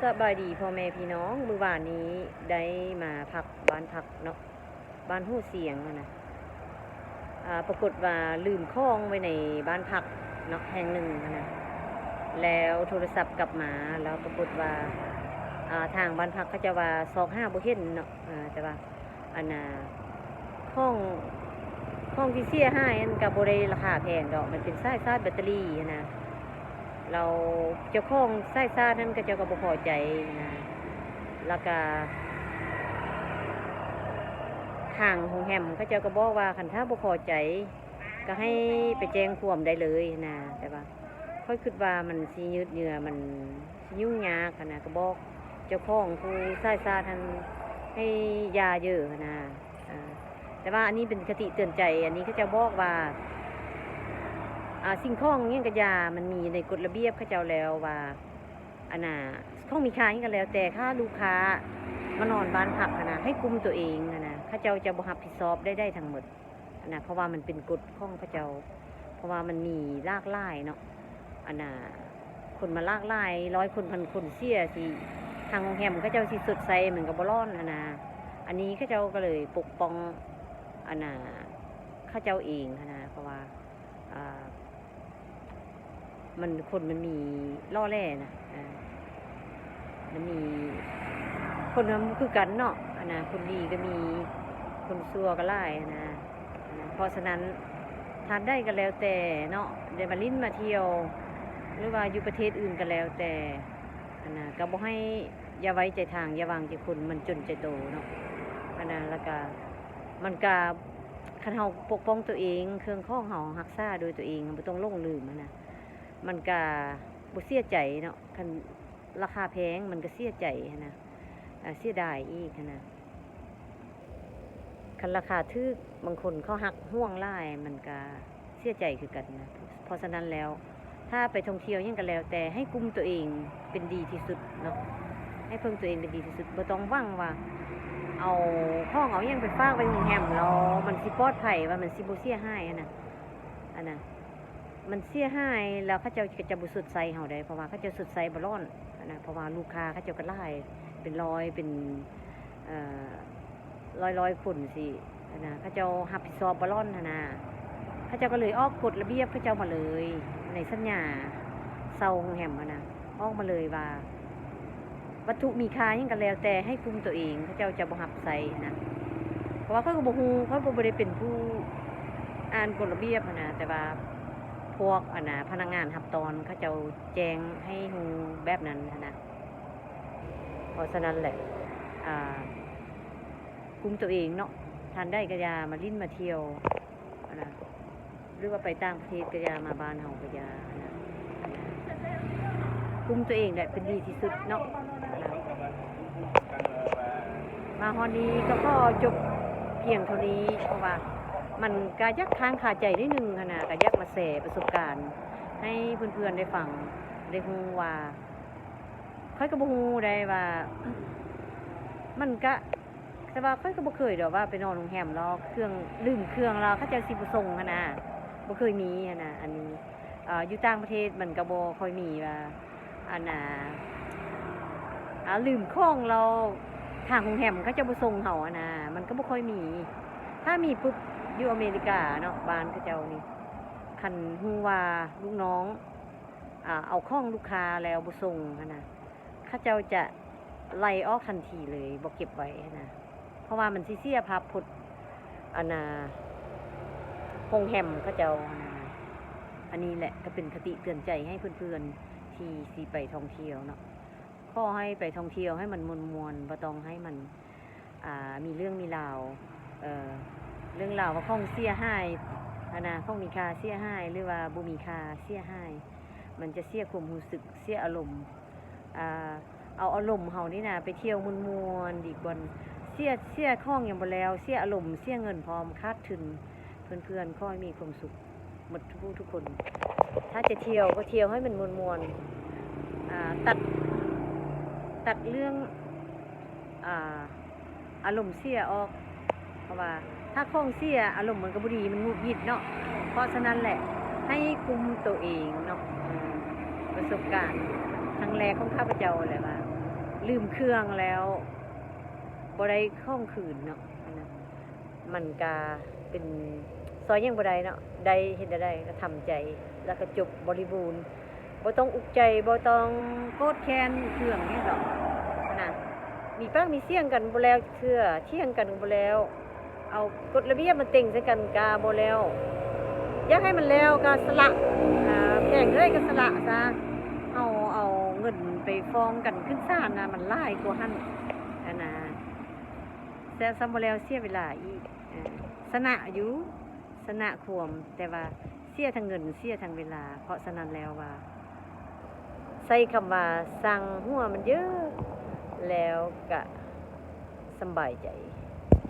สบายดีพ่อแม่พี่น้องมื้อวานนี้ได้มาพักบ้านพักเนาะบ้านหู้เสียงนะปรากฏว่าลืมของไว้ในบ้านพักเนาะแห่งหนึ่งนะแล้วโทรศัพท์กลับมาแล้วปรากฏว่าทางบ้านพักเขาจะว่า25บ่เห็นเนาะแต่ว่าอันน่ะของที่เสียหายอันก็บ่ได้ราคาแพงดอกมันเป็นสายชาร์จแบตเตอรี่นะเราเจ้าของสายชาร์จนั้นก็เจ้าก็บ่พอใจนะแล้วก็ทางโรงแรมเขาเจ้าก็บอกว่าคันถ้าบ่พอใจก็ให้ไปแจ้งความได้เลยนะแต่ว่าค่อยคิดว่ามันสิยืดเยื้อมันสิยุ่งยากนะก็บอกเจ้าของผู้สายชาร์จท่านให้ยาเยอะนะแต่ว่าอันนี้เป็นคติเตือนใจอันนี้เขาจะบอกว่าสิ่งของเงี้ยกระยามันมีในกฎระเบียบเขาเจ้าแล้วว่าอันน่ะของมีค่าอย่างกันแล้วแต่ถ้าลูกค้ามานอนบ้านพักนะให้กุมตัวเองนะเขาเจ้าจะบ่รับผิดชอบได้ทั้งหมดนะเพราะว่ามันเป็นกฎของเขาเจ้าเพราะว่ามันมีลากหลายเนาะอันน่ะคนมาลากหลาย100 คน1,000 คนเสียสิทางโรงแรมเขาเจ้าสิสดใสเหมือนกับบ่ร้อนนะอันนี้เขาเจ้าก็เลยปกป้องอันน่ะข้าเจ้าเองนะเพราะว่ามันมีล่อแร่นะมันมีคนทำคือกันเนาะนะคนดีก็มีคนซัวก็ไล่นะเพราะฉะนั้นทานได้ก็แล้วแต่เนาะเดี๋ยวมาลิ้นมาเที่ยวหรือว่าอยู่ประเทศอื่นก็แล้วแต่นะก็บอกให้อย่าไว้ใจทางอย่าวางใจคนมันจนใจโตเนาะนะแล้วก็มันก็คันเฮาปกป้องตัวเองเครื่องข้องเฮารักษาโดยตัวเองบ่ต้องลงลืมนะมันก็บ่เสียใจเนาะคันราคาแพงมันก็เสียใจนะเสียดายอีกนะคันราคาถูกบางคนเขาหักห่วงหลายมันก็เสียใจคือกันนะเพราะฉะนั้นแล้วถ้าไปท่องเที่ยวยังก็แล้วแต่ให้กุมตัวเองเป็นดีที่สุดเนาะให้เพิ่มตัวเองเป็นดีที่สุดบ่ต้องหวังว่าเอาห้องเอายังไปฝากไว้โรงแรมแล้วมันสิปลอดภัยว่ามันสิบ่เสียหายอันน่ะมันเสียหายแล้วเขาเจ้าก็จะบ่สดใสเฮาได้เพราะว่าเขาเจ้าสดใสบ่ร้อนนะเพราะว่าลูกค้าเขาเจ้าก็หลายเป็นร้อยเป็นร้อยคนสินะเขาเจ้ารับผิดชอบบ่ร้อนนะเขาเจ้าก็เลยออกกฎระเบียบเขาเจ้ามาเลยในสัญญาเซาโรงแรมนะออกมาเลยว่าวัตถุมีค่ายังกันแล้วแต่ให้คุมตัวเองเขาเจ้าจะบ่รับใส่นะเพราะว่าเขาก็บ่ฮู้เขาบ่ได้เป็นผู้อ่านกฎระเบียบนะแต่ว่าพวกพนักงานรับตอนเขาเจ้าแจ้งให้ฮู้แบบนั้นนะเพราะฉะนั้นแหละคุมตัวเองเนาะทานได้ก็อย่ามาลิ้นมาเที่ยวนะหรือว่าไปต่างประเทศก็อย่ามาบ้านเฮาก็อย่านะคุมตัวเองแหละเป็นดีที่สุดเนาะมาฮอดนี้ก็จบเพียงเท่านี้เพราะว่ามันก็ยักค้างคาใจนิดนึงนะก็ยักมาแชร์ประสบการณ์ให้เพื่อนๆได้ฟังได้ฮู้ว่าค่อยก็บ่ฮู้ได้ว่ามันก็แต่ว่าค่อยก็บ่เคยดอกว่าไปนอนโรงแรมแล้วเครื่องลืมเครื่องแล้วเขาจะสิบ่ส่งนะบ่เคยมีนะอันนี้อยู่ต่างประเทศมันก็บ่ค่อยมีว่าลืมของเราทางโรงแรมเขาจะบ่ส่งเฮานะมันก็บ่ค่อยมีถ้ามีปุ๊บอยู่อเมริกาเนาะบ้านเขาเจ้านี่คันฮู้ว่าลูกน้องเอาของลูกค้าแล้วบ่ส่งนะเขาเจ้าจะไล่ออกทันทีเลยบ่เก็บไว้นะเพราะว่ามันสิเสียภาพพจน์โรงแรมเขาเจ้าอันนี้แหละก็เป็นคติเตือนใจให้เพื่อนๆที่สิไปท่องเที่ยวเนาะขอให้ไปท่องเที่ยวให้มันมวลๆบ่ต้องให้มันมีเรื่องมีราวเรื่องราวว่าของเสียหายของมีค่าเสียหายหรือว่าบ่มีค่าเสียหายมันจะเสียความรู้สึกเสียอารมณ์เอาอารมณ์เฮานี่นะไปเที่ยวมวนๆดีกว่าเสียของอย่างบ่แล้วเสียอารมณ์เสียเงินพร้อมคาดทุนเพื่อนๆขอให้มีความสุขหมดทุกคนถ้าจะเที่ยวก็เที่ยวให้มันมวนๆตัดเรื่องอารมณ์เสียออกเพราะว่าถ้าของเสียอารมณ์มันก็บ่ดีมันหงุดหงิดเนาะเพราะฉะนั้นแหละให้คุมตัวเองเนาะประสบการณ์ครั้งแรกของข้าพเจ้าเลยว่า ลืมเครื่องแล้วบ่ได้ข้องคืนเนาะอันนั้นมันก็เป็นซอยยังบ่ได้เนาะได้เฮ็ดได้ก็ทำใจแล้วก็จบบริบูรณ์บ่ต้องอุกใจบ่ต้องโกรธแค้นเครื่องนี่ดอกนะมีปากมีเสียงกันบ่แล้วเทื่อเที่ยงกันบ่แล้วเอากฎระเบียบมาเต็งใส่กันกาบ่แล้วอยากให้มันแล้วก็สละแพงเลยก็สละซะเอาเงินไปฟ้องกันขึ้นศาลนะมันหลายกว่าหั่นอันน่ะแต่ซ้ำบ่แล้วเสียเวลาอีกสนะอยู่สนะความแต่ว่าเสียทั้งเงินเสียทั้งเวลาเพราะฉะนั้นแล้วว่าใส่คำว่าสั่งหัวมันเยอะแล้วก็สำบายใจ